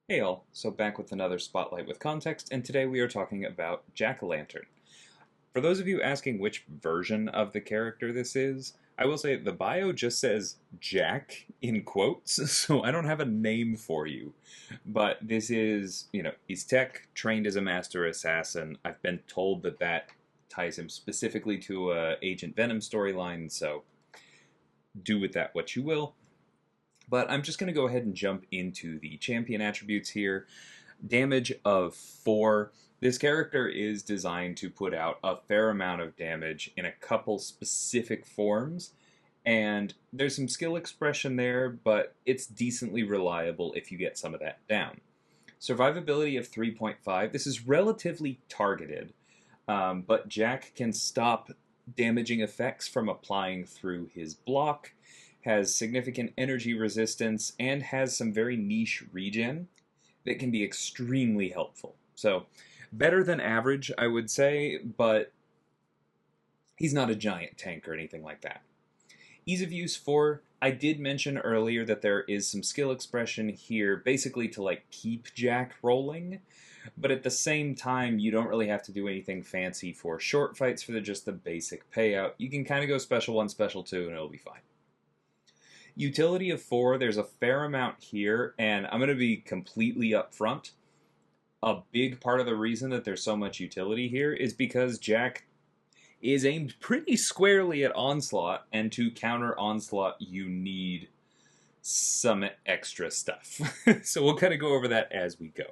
Hey all, so back with another Spotlight with Context, and today we are talking about Jack-o'-lantern. For those of you asking which version of the character this is, I will say the bio just says Jack in quotes, so I don't have a name for you. But this is, he's tech, trained as a master assassin. I've been told that that ties him specifically to a Agent Venom storyline, so do with that what you will. But I'm just going to go ahead and jump into the champion attributes here. Damage of 4. This character is designed to put out a fair amount of damage in a couple specific forms, and there's some skill expression there, but it's decently reliable if you get some of that down. Survivability of 3.5. This is relatively targeted, but Jack can stop damaging effects from applying through his block, has significant energy resistance, and has some very niche regen that can be extremely helpful. So, better than average, I would say, but he's not a giant tank or anything like that. Ease of use 4. I did mention earlier that there is some skill expression here, basically to keep Jack rolling, but at the same time, you don't really have to do anything fancy for short fights for just the basic payout. You can kind of go special 1, special 2, and it'll be fine. Utility of 4, there's a fair amount here, and I'm going to be completely upfront. A big part of the reason that there's so much utility here is because Jack is aimed pretty squarely at Onslaught, and to counter Onslaught, you need some extra stuff. So we'll kind of go over that as we go.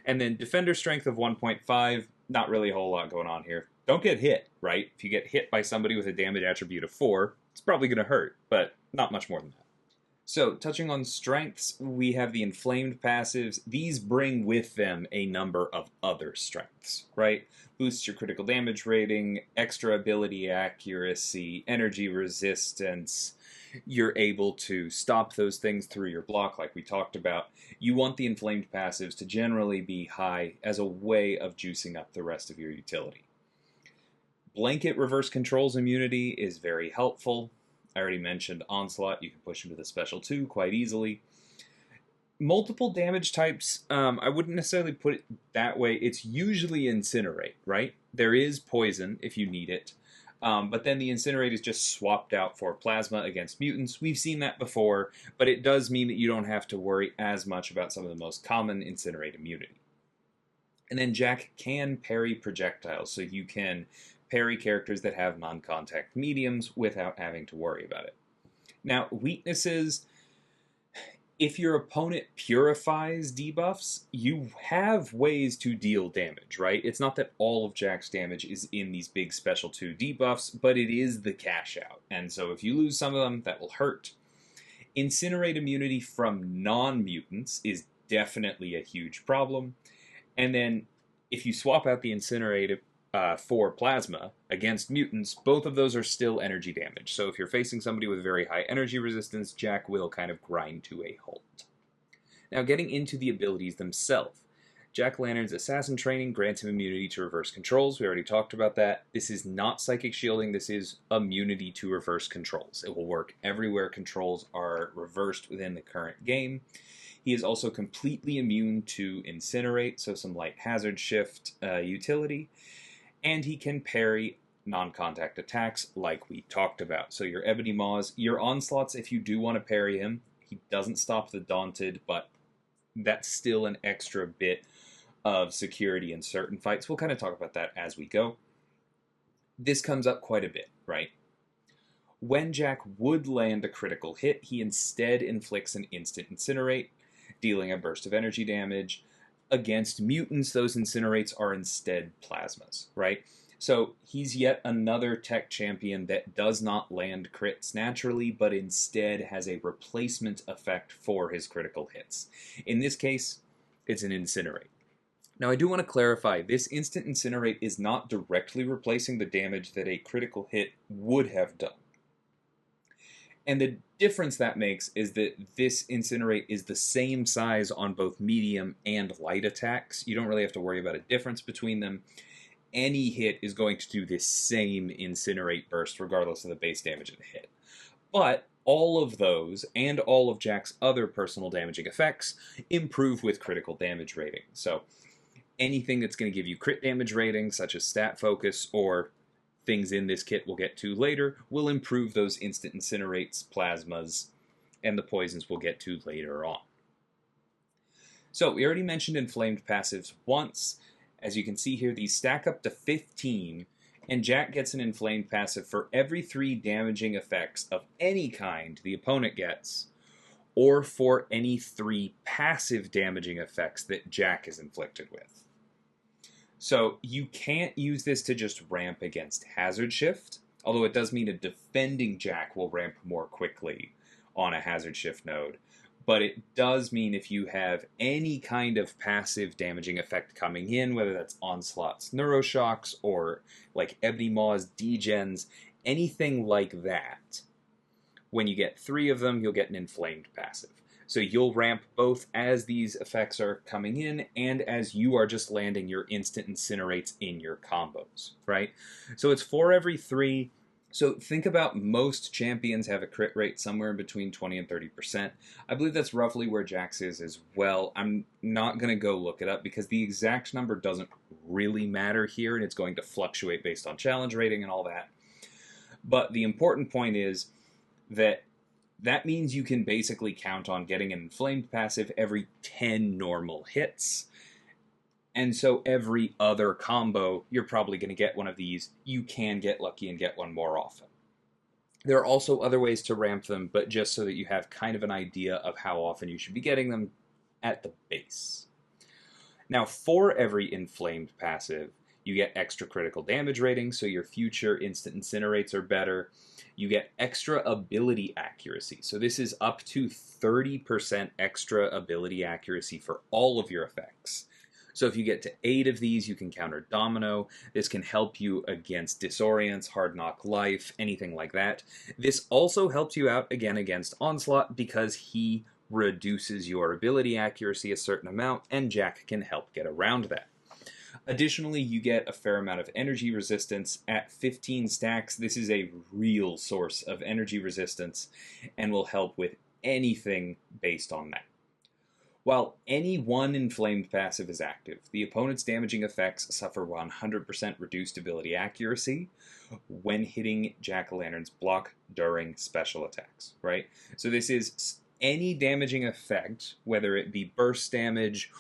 And then Defender Strength of 1.5, not really a whole lot going on here. Don't get hit, right? If you get hit by somebody with a damage attribute of 4, it's probably going to hurt, but not much more than that. So, touching on strengths, we have the Inflamed passives. These bring with them a number of other strengths, right? Boosts your critical damage rating, extra ability accuracy, energy resistance. You're able to stop those things through your block, like we talked about. You want the Inflamed passives to generally be high as a way of juicing up the rest of your utility. Blanket reverse controls immunity is very helpful. I already mentioned Onslaught. You can push him to the special 2 quite easily. Multiple damage types, I wouldn't necessarily put it that way. It's usually Incinerate, right? There is Poison if you need it. But then the Incinerate is just swapped out for Plasma against mutants. We've seen that before, but it does mean that you don't have to worry as much about some of the most common Incinerate immunity. And then Jack can parry projectiles, so you can parry characters that have non-contact mediums without having to worry about it. Now, weaknesses, if your opponent purifies debuffs, you have ways to deal damage, right? It's not that all of Jack's damage is in these big special 2 debuffs, but it is the cash out. And so if you lose some of them, that will hurt. Incinerate immunity from non-mutants is definitely a huge problem. And then if you swap out the Incinerate for Plasma against mutants, both of those are still energy damage. So if you're facing somebody with very high energy resistance, Jack will kind of grind to a halt. Now getting into the abilities themselves. Jack-o'-lantern's assassin training grants him immunity to reverse controls. We already talked about that. This is not psychic shielding. This is immunity to reverse controls. It will work everywhere controls are reversed within the current game. He is also completely immune to Incinerate, so some light hazard shift utility. And he can parry non-contact attacks like we talked about. So your Ebony Maws, your Onslaughts, if you do want to parry him, he doesn't stop the Daunted, but that's still an extra bit of security in certain fights. We'll kind of talk about that as we go. This comes up quite a bit, right? When Jack would land a critical hit, he instead inflicts an instant Incinerate, dealing a burst of energy damage. Against mutants, those Incinerates are instead Plasmas, right? So he's yet another tech champion that does not land crits naturally, but instead has a replacement effect for his critical hits. In this case, it's an Incinerate. Now, I do want to clarify, this instant Incinerate is not directly replacing the damage that a critical hit would have done. And the difference that makes is that this Incinerate is the same size on both medium and light attacks. You don't really have to worry about a difference between them. Any hit is going to do this same Incinerate burst regardless of the base damage of the hit. But all of those and all of Jack's other personal damaging effects improve with critical damage rating. So anything that's going to give you crit damage rating, such as stat focus or things in this kit we'll get to later, will improve those instant incinerates, plasmas, and the poisons we'll get to later on. So we already mentioned inflamed passives once. As you can see here, these stack up to 15, and Jack gets an inflamed passive for every 3 damaging effects of any kind the opponent gets, or for any 3 passive damaging effects that Jack is inflicted with. So you can't use this to just ramp against Hazard Shift, although it does mean a defending Jack will ramp more quickly on a Hazard Shift node. But it does mean if you have any kind of passive damaging effect coming in, whether that's Onslaught's Neuroshocks or like Ebony Maw's Degens, anything like that, when you get 3 of them, you'll get an inflamed passive. So you'll ramp both as these effects are coming in and as you are just landing your instant incinerates in your combos, right? So it's 4 every 3. So think about most champions have a crit rate somewhere in between 20 and 30%. I believe that's roughly where Jax is as well. I'm not going to go look it up because the exact number doesn't really matter here, and it's going to fluctuate based on challenge rating and all that. But the important point is that means you can basically count on getting an inflamed passive every 10 normal hits. And so every other combo, you're probably going to get one of these. You can get lucky and get one more often. There are also other ways to ramp them, but just so that you have kind of an idea of how often you should be getting them at the base. Now, for every inflamed passive, you get extra critical damage rating, so your future instant incinerates are better. You get extra ability accuracy. So this is up to 30% extra ability accuracy for all of your effects. So if you get to 8 of these, you can counter Domino. This can help you against Disorients, Hard Knock Life, anything like that. This also helps you out, again, against Onslaught because he reduces your ability accuracy a certain amount, and Jack can help get around that. Additionally, you get a fair amount of energy resistance. At 15 stacks, this is a real source of energy resistance and will help with anything based on that. While any one inflamed passive is active, the opponent's damaging effects suffer 100% reduced ability accuracy when hitting Jack-o'-lantern's block during special attacks, right? So this is any damaging effect, whether it be burst damage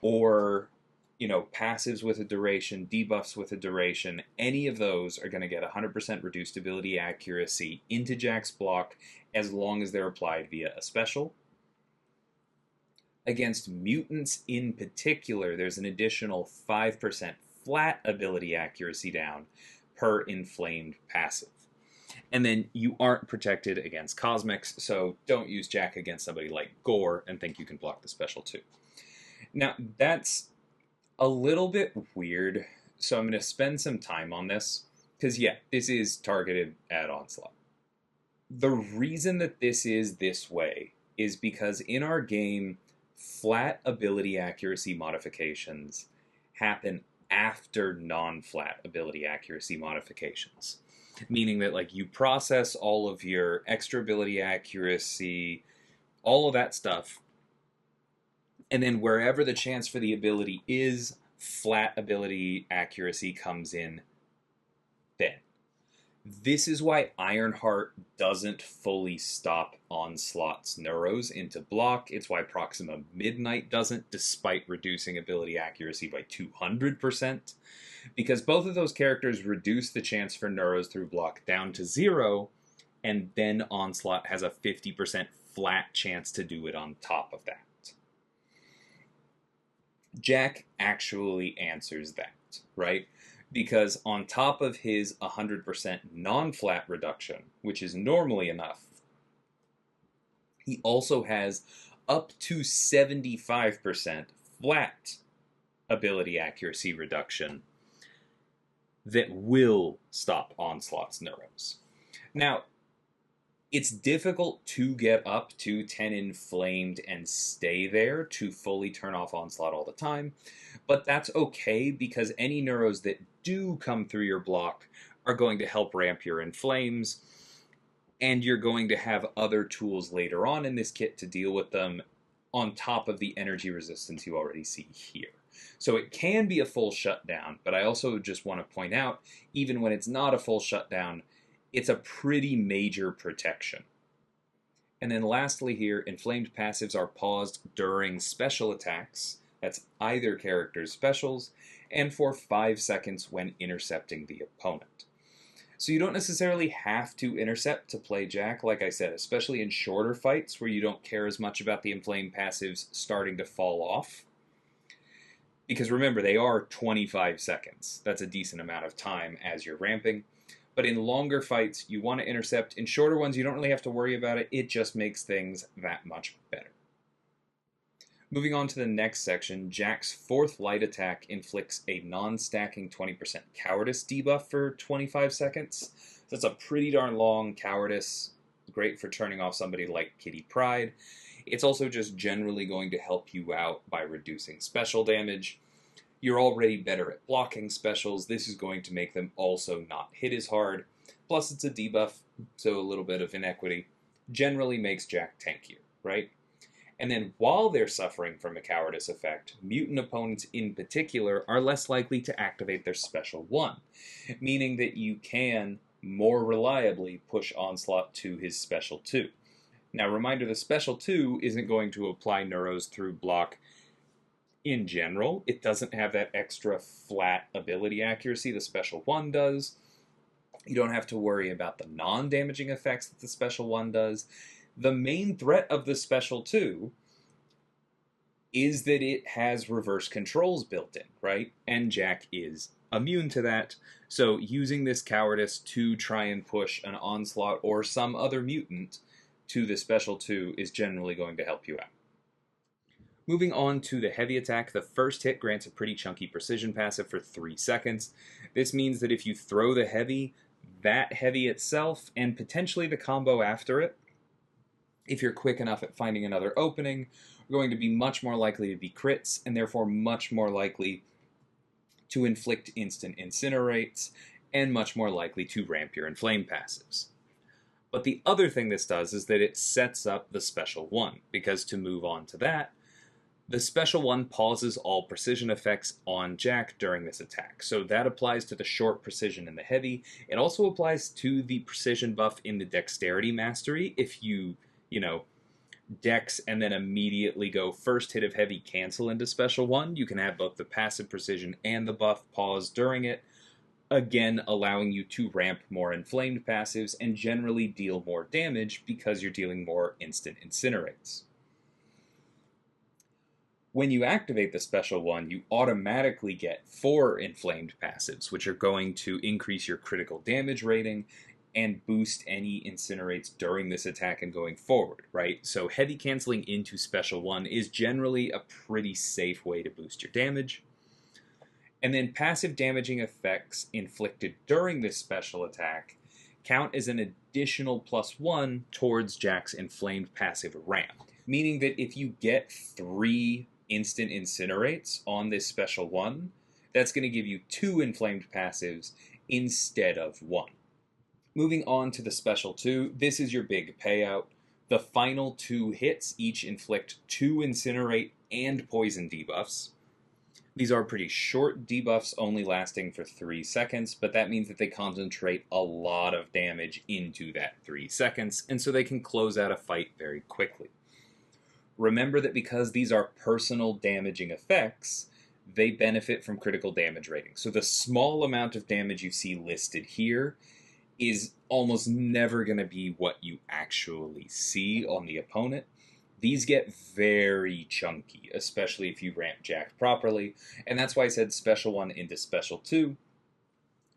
or passives with a duration, debuffs with a duration, any of those are going to get 100% reduced ability accuracy into Jack's block as long as they're applied via a special. Against mutants in particular, there's an additional 5% flat ability accuracy down per inflamed passive. And then you aren't protected against cosmics, so don't use Jack against somebody like Gore and think you can block the special too. Now, that's a little bit weird, so I'm going to spend some time on this, because yeah, this is targeted at Onslaught. The reason that this is this way is because in our game, flat ability accuracy modifications happen after non-flat ability accuracy modifications. Meaning that like you process all of your extra ability accuracy, all of that stuff, and then wherever the chance for the ability is, flat ability accuracy comes in then. This is why Ironheart doesn't fully stop Onslaught's Neuros into block. It's why Proxima Midnight doesn't, despite reducing ability accuracy by 200%. Because both of those characters reduce the chance for Neuros through block down to 0, and then Onslaught has a 50% flat chance to do it on top of that. Jack actually answers that, right? Because on top of his 100% non-flat reduction, which is normally enough, he also has up to 75% flat ability accuracy reduction that will stop Onslaught's Neuros. Now, it's difficult to get up to 10 inflamed and stay there to fully turn off Onslaught all the time, but that's okay because any Neuros that do come through your block are going to help ramp your inflames. and you're going to have other tools later on in this kit to deal with them on top of the energy resistance you already see here. So it can be a full shutdown, but I also just want to point out, even when it's not a full shutdown, it's a pretty major protection. And then lastly here, inflamed passives are paused during special attacks, that's either character's specials, and for 5 seconds when intercepting the opponent. So you don't necessarily have to intercept to play Jack, like I said, especially in shorter fights where you don't care as much about the inflamed passives starting to fall off. Because remember, they are 25 seconds. That's a decent amount of time as you're ramping. But in longer fights, you want to intercept. In shorter ones, you don't really have to worry about it. It just makes things that much better. Moving on to the next section, Jack's fourth light attack inflicts a non-stacking 20% cowardice debuff for 25 seconds. That's a pretty darn long cowardice, great for turning off somebody like Kitty Pryde. It's also just generally going to help you out by reducing special damage. You're already better at blocking specials. This is going to make them also not hit as hard. Plus it's a debuff, so a little bit of inequity. Generally makes Jack tankier, right? And then while they're suffering from a cowardice effect, mutant opponents in particular are less likely to activate their special 1, meaning that you can more reliably push Onslaught to his special 2. Now reminder, the special 2 isn't going to apply neuros through block in general. It doesn't have that extra flat ability accuracy the special 1 does. You don't have to worry about the non-damaging effects that the special 1 does. The main threat of the special 2 is that it has reverse controls built in, right? And Jack is immune to that, so using this cowardice to try and push an Onslaught or some other mutant to the special 2 is generally going to help you out. Moving on to the heavy attack, the first hit grants a pretty chunky precision passive for 3 seconds. This means that if you throw the heavy, that heavy itself, and potentially the combo after it, if you're quick enough at finding another opening, are going to be much more likely to be crits, and therefore much more likely to inflict instant incinerates, and much more likely to ramp your inflame passives. But the other thing this does is that it sets up the special 1, because to move on to that, the special 1 pauses all precision effects on Jack during this attack. So that applies to the short precision and the heavy. It also applies to the precision buff in the dexterity mastery. If you dex and then immediately go first hit of heavy cancel into special 1, you can have both the passive precision and the buff pause during it, again allowing you to ramp more inflamed passives and generally deal more damage because you're dealing more instant incinerates. When you activate the special 1, you automatically get 4 inflamed passives, which are going to increase your critical damage rating and boost any incinerates during this attack and going forward, right? So heavy canceling into special 1 is generally a pretty safe way to boost your damage. And then passive damaging effects inflicted during this special attack count as an additional +1 towards Jack's inflamed passive ramp, meaning that if you get 3 instant incinerates on this special 1, that's going to give you 2 inflamed passives instead of 1. Moving on to the special 2, this is your big payout. The final 2 hits each inflict 2 incinerate and poison debuffs. These are pretty short debuffs, only lasting for 3 seconds, but that means that they concentrate a lot of damage into that 3 seconds, and so they can close out a fight very quickly. Remember that because these are personal damaging effects, they benefit from critical damage rating. So the small amount of damage you see listed here is almost never going to be what you actually see on the opponent. These get very chunky, especially if you ramp Jack properly, and that's why I said special 1 into special 2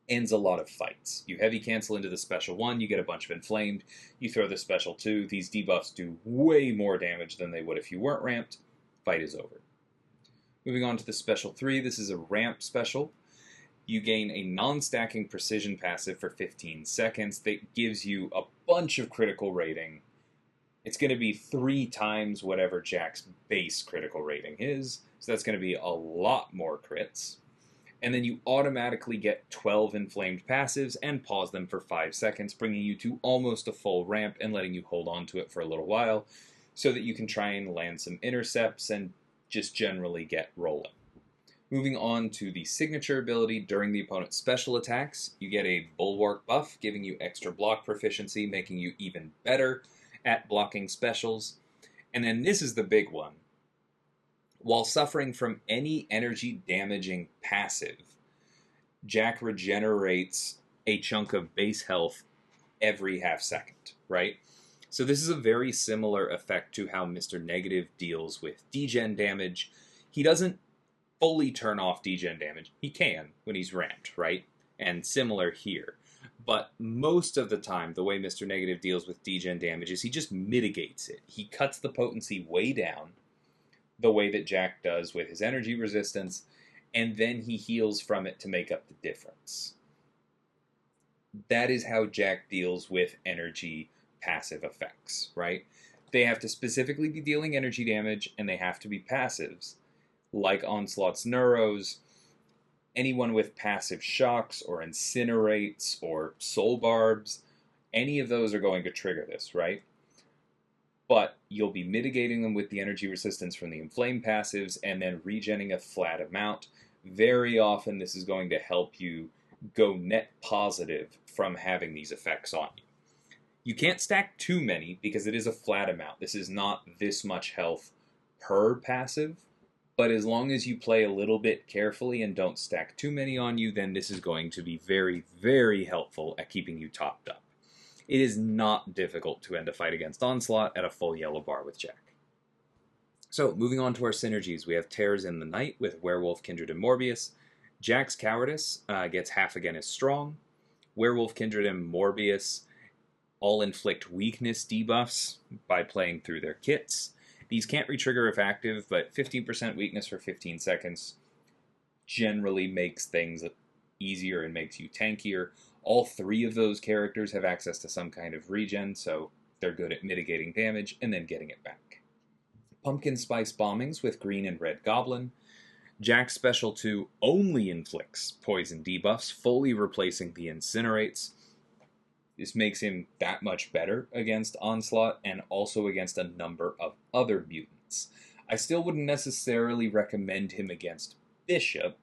ends a lot of fights. You heavy cancel into the special 1, you get a bunch of inflamed, you throw the special 2, these debuffs do way more damage than they would if you weren't ramped, fight is over. Moving on to the special 3, this is a ramp special. You gain a non-stacking precision passive for 15 seconds that gives you a bunch of critical rating. It's going to be 3 times whatever Jack's base critical rating is, so that's going to be a lot more crits. and then you automatically get 12 inflamed passives and pause them for 5 seconds, bringing you to almost a full ramp and letting you hold on to it for a little while so that you can try and land some intercepts and just generally get rolling. Moving on to the signature ability, during the opponent's special attacks, you get a Bulwark buff, giving you extra block proficiency, making you even better at blocking specials. And then this is the big one. While suffering from any energy damaging passive, Jack regenerates a chunk of base health every half second, right? So this is a very similar effect to how Mr. Negative deals with degen damage. He doesn't fully turn off degen damage. He can when he's ramped, right? And similar here. But most of the time, the way Mr. Negative deals with degen damage is he just mitigates it. He cuts the potency way down, the way that Jack does with his energy resistance, and then he heals from it to make up the difference. That is how Jack deals with energy passive effects, right? They have to specifically be dealing energy damage, and they have to be passives, like Onslaught's Neuros. Anyone with passive shocks or incinerates or soul barbs, any of those are going to trigger this, right? But you'll be mitigating them with the energy resistance from the inflamed passives and then regenning a flat amount. Very often this is going to help you go net positive from having these effects on you. You can't stack too many because it is a flat amount. This is not this much health per passive. But as long as you play a little bit carefully and don't stack too many on you, then this is going to be very, very helpful at keeping you topped up. It is not difficult to end a fight against Onslaught at a full yellow bar with Jack. So, moving on to our synergies, we have Tears in the Night with Werewolf, Kindred, and Morbius. Jack's Cowardice gets half again as strong. Werewolf, Kindred, and Morbius all inflict weakness debuffs by playing through their kits. These can't retrigger if active, but 15% weakness for 15 seconds generally makes things easier and makes you tankier. All three of those characters have access to some kind of regen, so they're good at mitigating damage and then getting it back. Pumpkin Spice Bombings with Green and Red Goblin. Jack's Special 2 only inflicts poison debuffs, fully replacing the Incinerates. This makes him that much better against Onslaught and also against a number of other mutants. I still wouldn't necessarily recommend him against Bishop,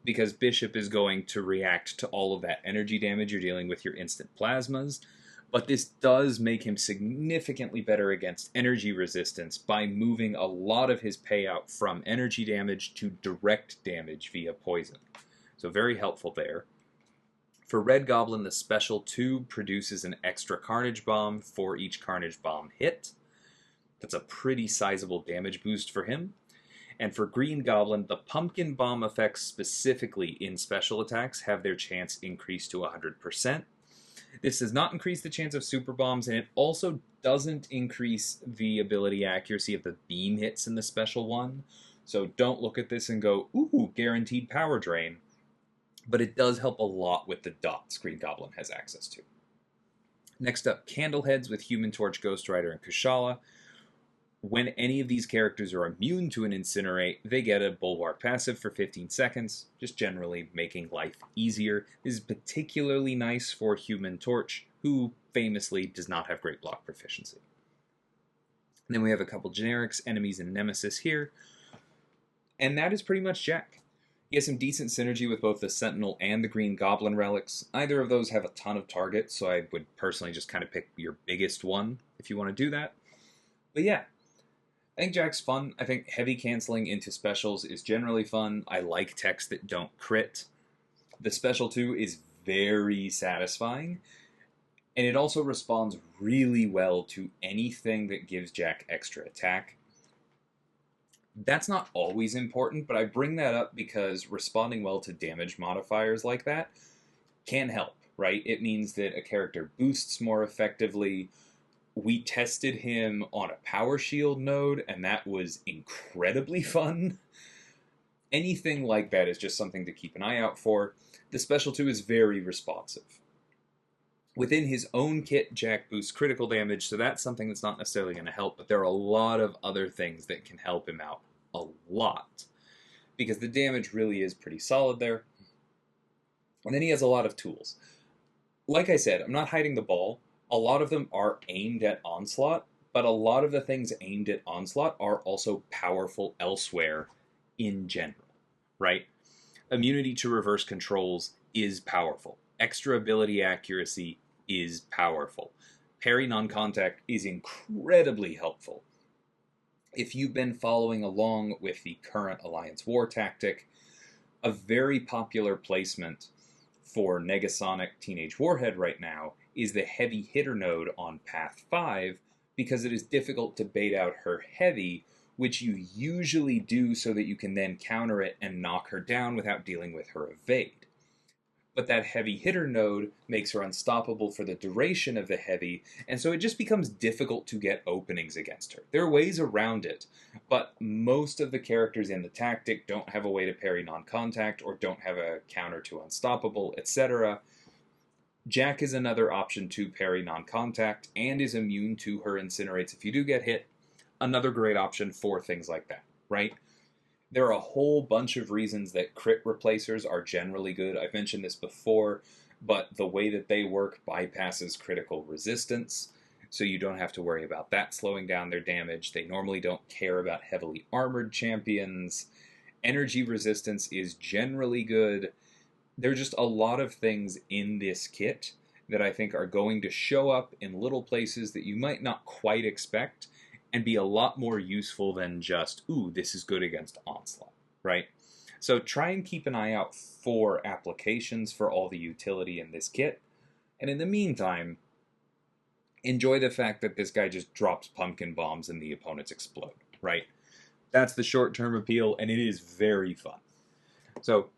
because Bishop is going to react to all of that energy damage you're dealing with your instant plasmas, but this does make him significantly better against energy resistance by moving a lot of his payout from energy damage to direct damage via poison. So very helpful there. For Red Goblin, the Special 2 produces an extra Carnage Bomb for each Carnage Bomb hit. That's a pretty sizable damage boost for him. And for Green Goblin, the Pumpkin Bomb effects specifically in special attacks have their chance increased to 100%. This does not increase the chance of super bombs, and it also doesn't increase the ability accuracy of the beam hits in the special one. So don't look at this and go, ooh, guaranteed power drain. But it does help a lot with the dots Green Goblin has access to. Next up, Candleheads with Human Torch, Ghost Rider, and Kushala. When any of these characters are immune to an Incinerate, they get a Bulwark passive for 15 seconds, just generally making life easier. This is particularly nice for Human Torch, who famously does not have great block proficiency. And then we have a couple generics, Enemies and Nemesis here. And that is pretty much Jack. He has some decent synergy with both the Sentinel and the Green Goblin relics. Either of those have a ton of targets, so I would personally just kind of pick your biggest one if you want to do that. But yeah, I think Jack's fun. I think heavy canceling into specials is generally fun. I like techs that don't crit. The Special 2 is very satisfying, and it also responds really well to anything that gives Jack extra attack. That's not always important, but I bring that up because responding well to damage modifiers like that can help, right? It means that a character boosts more effectively. We tested him on a power shield node, and that was incredibly fun. Anything like that is just something to keep an eye out for. The Special 2 is very responsive. Within his own kit, Jack boosts critical damage, so that's something that's not necessarily going to help, but there are a lot of other things that can help him out a lot, because the damage really is pretty solid there. And then he has a lot of tools. Like I said, I'm not hiding the ball. A lot of them are aimed at Onslaught, but a lot of the things aimed at Onslaught are also powerful elsewhere in general, right? Immunity to reverse controls is powerful. Extra ability accuracy is powerful. Parry non-contact is incredibly helpful. If you've been following along with the current Alliance War tactic, a very popular placement for Negasonic Teenage Warhead right now is the heavy hitter node on Path 5, because it is difficult to bait out her heavy, which you usually do so that you can then counter it and knock her down without dealing with her evade. But that heavy hitter node makes her unstoppable for the duration of the heavy, and so it just becomes difficult to get openings against her. There are ways around it, but most of the characters in the tactic don't have a way to parry non-contact, or don't have a counter to unstoppable, etc. Jack is another option to parry non-contact, and is immune to her incinerates if you do get hit. Another great option for things like that, right? There are a whole bunch of reasons that crit replacers are generally good. I've mentioned this before, but the way that they work bypasses critical resistance, so you don't have to worry about that slowing down their damage. They normally don't care about heavily armored champions. Energy resistance is generally good. There are just a lot of things in this kit that I think are going to show up in little places that you might not quite expect, and be a lot more useful than just, ooh, this is good against Onslaught, right? So try and keep an eye out for applications for all the utility in this kit. And in the meantime, enjoy the fact that this guy just drops pumpkin bombs and the opponents explode, right? That's the short-term appeal, and it is very fun. So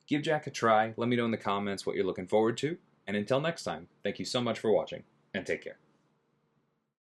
give Jack a try. Let me know in the comments what you're looking forward to. And until next time, thank you so much for watching, and take care.